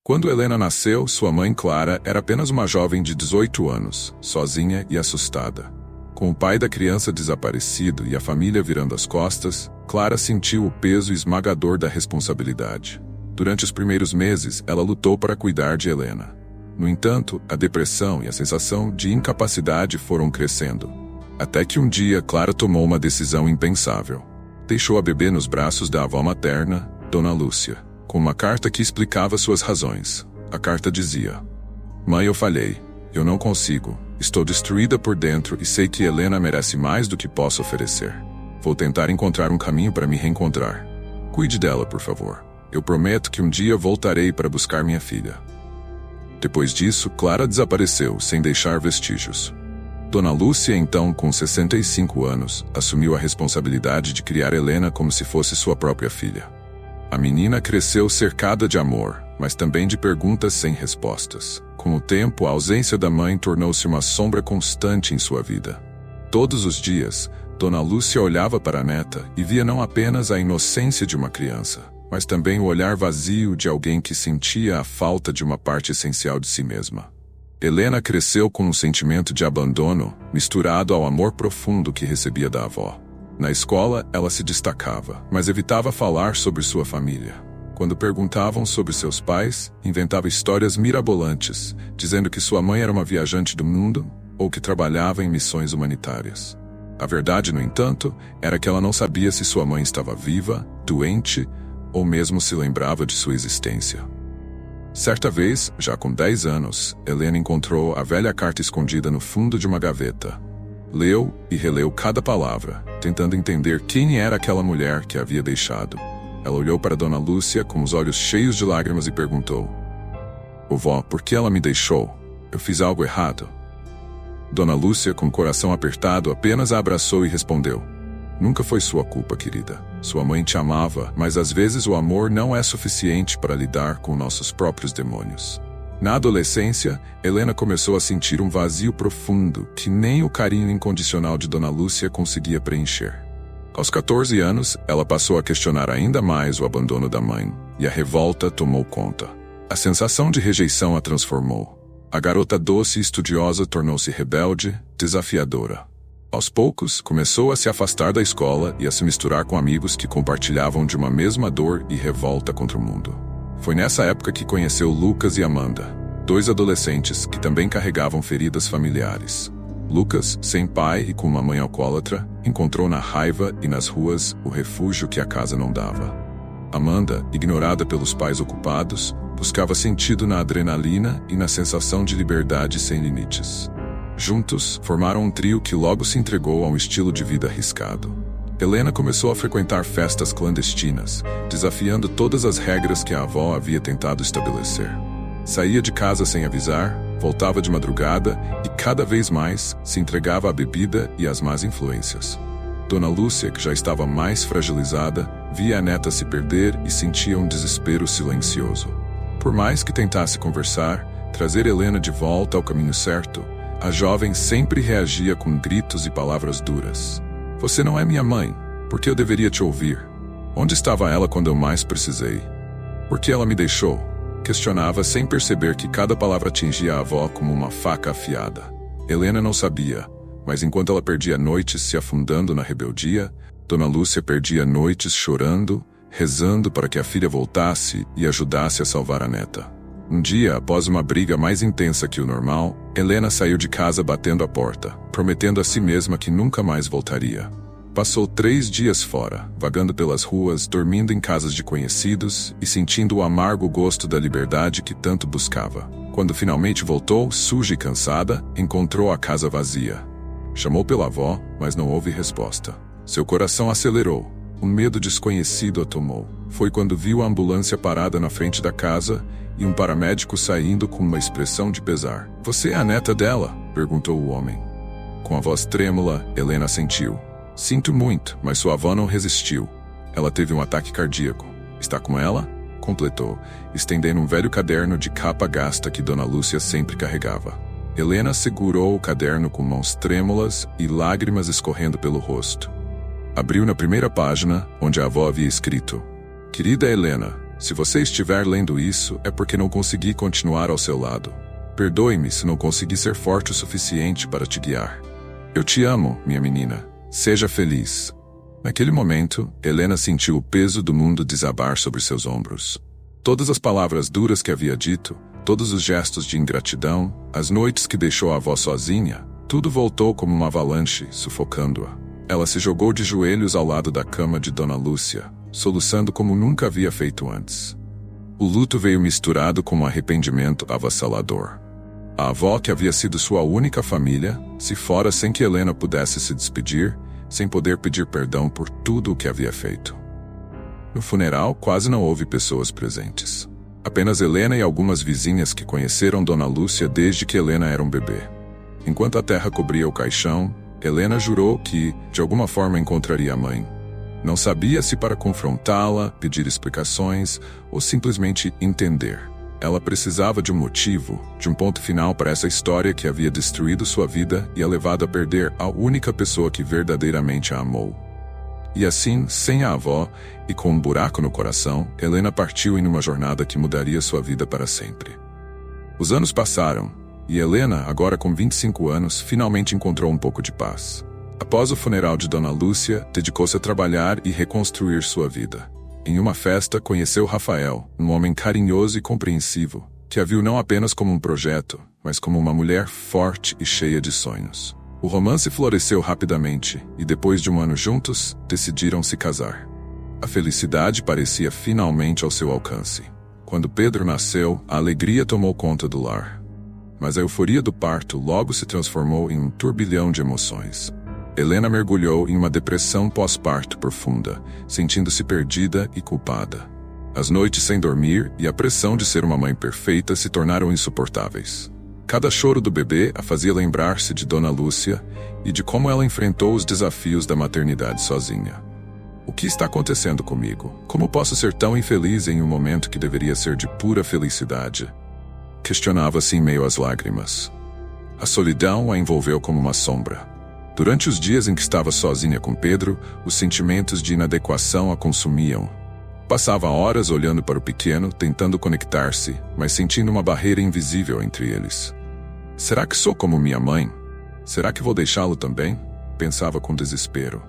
Quando Helena nasceu, sua mãe Clara era apenas uma jovem de 18 anos, sozinha e assustada. Com o pai da criança desaparecido e a família virando as costas, Clara sentiu o peso esmagador da responsabilidade. Durante os primeiros meses, ela lutou para cuidar de Helena. No entanto, a depressão e a sensação de incapacidade foram crescendo. Até que um dia, Clara tomou uma decisão impensável. Deixou a bebê nos braços da avó materna, Dona Lúcia, com uma carta que explicava suas razões. A carta dizia: "Mãe, eu falhei. Eu não consigo. Estou destruída por dentro e sei que Helena merece mais do que posso oferecer. Vou tentar encontrar um caminho para me reencontrar. Cuide dela, por favor. Eu prometo que um dia voltarei para buscar minha filha." Depois disso, Clara desapareceu, sem deixar vestígios. Dona Lúcia, então com 65 anos, assumiu a responsabilidade de criar Helena como se fosse sua própria filha. A menina cresceu cercada de amor, mas também de perguntas sem respostas. Com o tempo, a ausência da mãe tornou-se uma sombra constante em sua vida. Todos os dias, Dona Lúcia olhava para a neta e via não apenas a inocência de uma criança, mas também o olhar vazio de alguém que sentia a falta de uma parte essencial de si mesma. Helena cresceu com um sentimento de abandono, misturado ao amor profundo que recebia da avó. Na escola, ela se destacava, mas evitava falar sobre sua família. Quando perguntavam sobre seus pais, inventava histórias mirabolantes, dizendo que sua mãe era uma viajante do mundo ou que trabalhava em missões humanitárias. A verdade, no entanto, era que ela não sabia se sua mãe estava viva, doente ou mesmo se lembrava de sua existência. Certa vez, já com 10 anos, Helena encontrou a velha carta escondida no fundo de uma gaveta. Leu e releu cada palavra, tentando entender quem era aquela mulher que a havia deixado. Ela olhou para Dona Lúcia com os olhos cheios de lágrimas e perguntou: "Vovó, por que ela me deixou? Eu fiz algo errado?" Dona Lúcia, com o coração apertado, apenas a abraçou e respondeu: "Nunca foi sua culpa, querida. Sua mãe te amava, mas às vezes o amor não é suficiente para lidar com nossos próprios demônios." Na adolescência, Helena começou a sentir um vazio profundo que nem o carinho incondicional de Dona Lúcia conseguia preencher. Aos 14 anos, ela passou a questionar ainda mais o abandono da mãe, e a revolta tomou conta. A sensação de rejeição a transformou. A garota doce e estudiosa tornou-se rebelde, desafiadora. Aos poucos, começou a se afastar da escola e a se misturar com amigos que compartilhavam de uma mesma dor e revolta contra o mundo. Foi nessa época que conheceu Lucas e Amanda, 2 adolescentes que também carregavam feridas familiares. Lucas, sem pai e com uma mãe alcoólatra, encontrou na raiva e nas ruas o refúgio que a casa não dava. Amanda, ignorada pelos pais ocupados, buscava sentido na adrenalina e na sensação de liberdade sem limites. Juntos, formaram um trio que logo se entregou a um estilo de vida arriscado. Helena começou a frequentar festas clandestinas, desafiando todas as regras que a avó havia tentado estabelecer. Saía de casa sem avisar, voltava de madrugada e cada vez mais se entregava à bebida e às más influências. Dona Lúcia, que já estava mais fragilizada, via a neta se perder e sentia um desespero silencioso. Por mais que tentasse conversar, trazer Helena de volta ao caminho certo, a jovem sempre reagia com gritos e palavras duras. "Você não é minha mãe. Por que eu deveria te ouvir? Onde estava ela quando eu mais precisei? Por que ela me deixou?" Questionava sem perceber que cada palavra atingia a avó como uma faca afiada. Helena não sabia, mas enquanto ela perdia noites se afundando na rebeldia, Dona Lúcia perdia noites chorando, rezando para que a filha voltasse e ajudasse a salvar a neta. Um dia, após uma briga mais intensa que o normal, Helena saiu de casa batendo a porta, prometendo a si mesma que nunca mais voltaria. Passou 3 dias fora, vagando pelas ruas, dormindo em casas de conhecidos e sentindo o amargo gosto da liberdade que tanto buscava. Quando finalmente voltou, suja e cansada, encontrou a casa vazia. Chamou pela avó, mas não houve resposta. Seu coração acelerou. Um medo desconhecido a tomou. Foi quando viu a ambulância parada na frente da casa e um paramédico saindo com uma expressão de pesar. "Você é a neta dela?" perguntou o homem. Com a voz trêmula, Helena assentiu. "Sinto muito, mas sua avó não resistiu. Ela teve um ataque cardíaco. Está com ela?" completou, estendendo um velho caderno de capa gasta que Dona Lúcia sempre carregava. Helena segurou o caderno com mãos trêmulas e lágrimas escorrendo pelo rosto. Abriu na primeira página, onde a avó havia escrito: "Querida Helena, Se você estiver lendo isso, é porque não consegui continuar ao seu lado. Perdoe-me se não consegui ser forte o suficiente para te guiar. Eu te amo, minha menina. Seja feliz. Naquele momento, Helena sentiu o peso do mundo desabar sobre seus ombros. Todas as palavras duras que havia dito, todos os gestos de ingratidão, as noites que deixou a avó sozinha, tudo voltou como uma avalanche, sufocando-a. Ela se jogou de joelhos ao lado da cama de Dona Lúcia, soluçando como nunca havia feito antes. O luto veio misturado com um arrependimento avassalador. A avó, que havia sido sua única família, se fora sem que Helena pudesse se despedir, sem poder pedir perdão por tudo o que havia feito. No funeral, quase não houve pessoas presentes. Apenas Helena e algumas vizinhas que conheceram Dona Lúcia desde que Helena era um bebê. Enquanto a terra cobria o caixão, Helena jurou que, de alguma forma, encontraria a mãe. Não sabia se para confrontá-la, pedir explicações ou simplesmente entender. Ela precisava de um motivo, de um ponto final para essa história que havia destruído sua vida e a levado a perder a única pessoa que verdadeiramente a amou. E assim, sem a avó e com um buraco no coração, Helena partiu em uma jornada que mudaria sua vida para sempre. Os anos passaram, e Helena, agora com 25 anos, finalmente encontrou um pouco de paz. Após o funeral de Dona Lúcia, dedicou-se a trabalhar e reconstruir sua vida. Em uma festa, conheceu Rafael, um homem carinhoso e compreensivo, que a viu não apenas como um projeto, mas como uma mulher forte e cheia de sonhos. O romance floresceu rapidamente, e depois de um ano juntos, decidiram se casar. A felicidade parecia finalmente ao seu alcance. Quando Pedro nasceu, a alegria tomou conta do lar. Mas a euforia do parto logo se transformou em um turbilhão de emoções. Helena mergulhou em uma depressão pós-parto profunda, sentindo-se perdida e culpada. As noites sem dormir e a pressão de ser uma mãe perfeita se tornaram insuportáveis. Cada choro do bebê a fazia lembrar-se de Dona Lúcia e de como ela enfrentou os desafios da maternidade sozinha. O que está acontecendo comigo? Como posso ser tão infeliz em um momento que deveria ser de pura felicidade? Questionava-se em meio às lágrimas. A solidão a envolveu como uma sombra. Durante os dias em que estava sozinha com Pedro, os sentimentos de inadequação a consumiam. Passava horas olhando para o pequeno, tentando conectar-se, mas sentindo uma barreira invisível entre eles. Será que sou como minha mãe? Será que vou deixá-lo também? Pensava com desespero.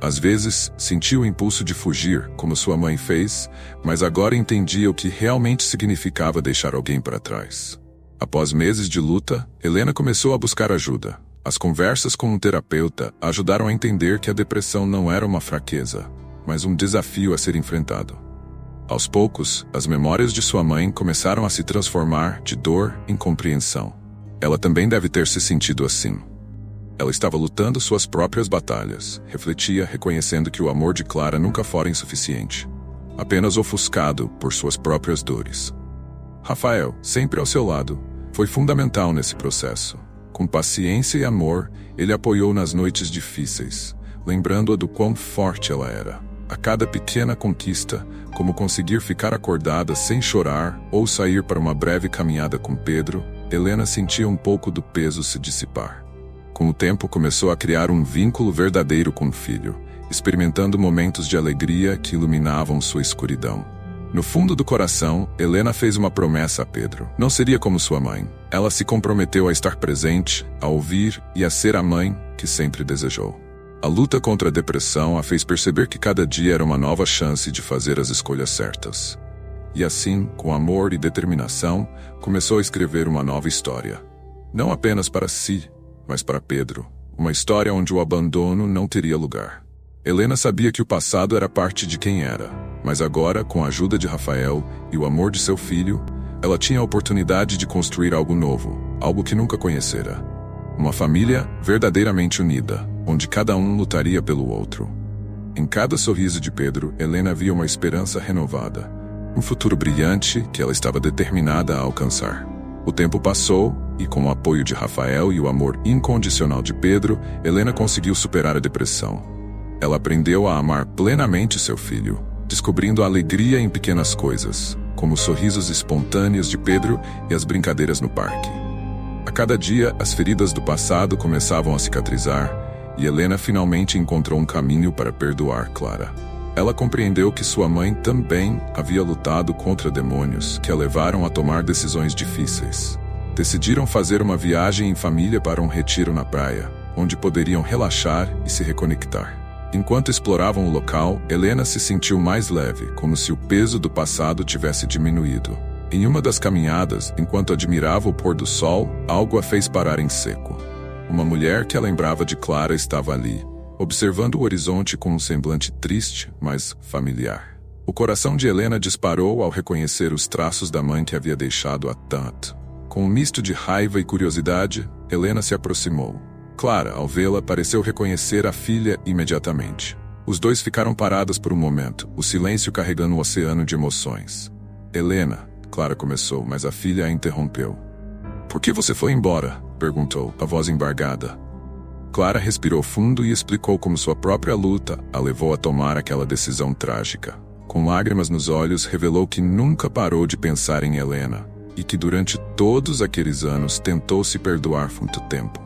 Às vezes, sentia o impulso de fugir, como sua mãe fez, mas agora entendia o que realmente significava deixar alguém para trás. Após meses de luta, Helena começou a buscar ajuda. As conversas com um terapeuta ajudaram a entender que a depressão não era uma fraqueza, mas um desafio a ser enfrentado. Aos poucos, as memórias de sua mãe começaram a se transformar de dor em compreensão. Ela também deve ter se sentido assim. Ela estava lutando suas próprias batalhas, refletia reconhecendo que o amor de Clara nunca fora insuficiente, apenas ofuscado por suas próprias dores. Rafael, sempre ao seu lado, foi fundamental nesse processo. Com paciência e amor, ele apoiou nas noites difíceis, lembrando-a do quão forte ela era. A cada pequena conquista, como conseguir ficar acordada sem chorar ou sair para uma breve caminhada com Pedro, Helena sentia um pouco do peso se dissipar. Com o tempo, começou a criar um vínculo verdadeiro com o filho, experimentando momentos de alegria que iluminavam sua escuridão. No fundo do coração, Helena fez uma promessa a Pedro. Não seria como sua mãe. Ela se comprometeu a estar presente, a ouvir e a ser a mãe que sempre desejou. A luta contra a depressão a fez perceber que cada dia era uma nova chance de fazer as escolhas certas. E assim, com amor e determinação, começou a escrever uma nova história. Não apenas para si, mas para Pedro. Uma história onde o abandono não teria lugar. Helena sabia que o passado era parte de quem era, mas agora, com a ajuda de Rafael e o amor de seu filho, ela tinha a oportunidade de construir algo novo, algo que nunca conhecera. Uma família verdadeiramente unida, onde cada um lutaria pelo outro. Em cada sorriso de Pedro, Helena via uma esperança renovada, um futuro brilhante que ela estava determinada a alcançar. O tempo passou, e com o apoio de Rafael e o amor incondicional de Pedro, Helena conseguiu superar a depressão. Ela aprendeu a amar plenamente seu filho, descobrindo a alegria em pequenas coisas, como os sorrisos espontâneos de Pedro e as brincadeiras no parque. A cada dia, as feridas do passado começavam a cicatrizar, e Helena finalmente encontrou um caminho para perdoar Clara. Ela compreendeu que sua mãe também havia lutado contra demônios que a levaram a tomar decisões difíceis. Decidiram fazer uma viagem em família para um retiro na praia, onde poderiam relaxar e se reconectar. Enquanto exploravam o local, Helena se sentiu mais leve, como se o peso do passado tivesse diminuído. Em uma das caminhadas, enquanto admirava o pôr do sol, algo a fez parar em seco. Uma mulher que a lembrava de Clara estava ali, observando o horizonte com um semblante triste, mas familiar. O coração de Helena disparou ao reconhecer os traços da mãe que havia deixado há tanto. Com um misto de raiva e curiosidade, Helena se aproximou. Clara, ao vê-la, pareceu reconhecer a filha imediatamente. Os dois ficaram parados por um momento, o silêncio carregando um oceano de emoções. Helena, Clara começou, mas a filha a interrompeu. Por que você foi embora? Perguntou, a voz embargada. Clara respirou fundo e explicou como sua própria luta a levou a tomar aquela decisão trágica. Com lágrimas nos olhos, revelou que nunca parou de pensar em Helena e que durante todos aqueles anos tentou se perdoar muito tempo.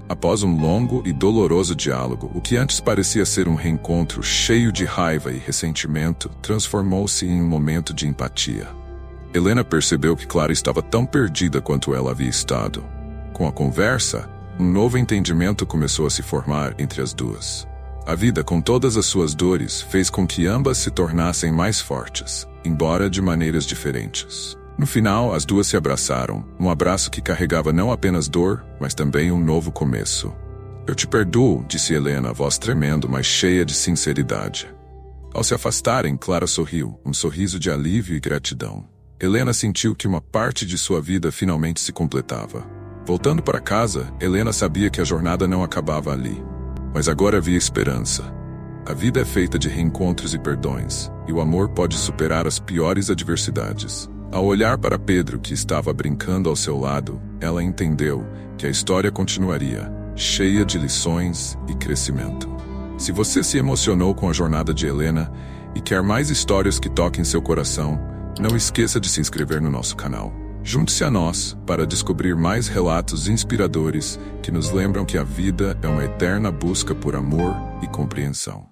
Após um longo e doloroso diálogo, o que antes parecia ser um reencontro cheio de raiva e ressentimento, transformou-se em um momento de empatia. Helena percebeu que Clara estava tão perdida quanto ela havia estado. Com a conversa, um novo entendimento começou a se formar entre as duas. A vida, com todas as suas dores, fez com que ambas se tornassem mais fortes, embora de maneiras diferentes. No final, as duas se abraçaram, um abraço que carregava não apenas dor, mas também um novo começo. Eu te perdoo, disse Helena, a voz tremendo, mas cheia de sinceridade. Ao se afastarem, Clara sorriu, um sorriso de alívio e gratidão. Helena sentiu que uma parte de sua vida finalmente se completava. Voltando para casa, Helena sabia que a jornada não acabava ali. Mas agora havia esperança. A vida é feita de reencontros e perdões, e o amor pode superar as piores adversidades. Ao olhar para Pedro, que estava brincando ao seu lado, ela entendeu que a história continuaria, cheia de lições e crescimento. Se você se emocionou com a jornada de Helena e quer mais histórias que toquem seu coração, não esqueça de se inscrever no nosso canal. Junte-se a nós para descobrir mais relatos inspiradores que nos lembram que a vida é uma eterna busca por amor e compreensão.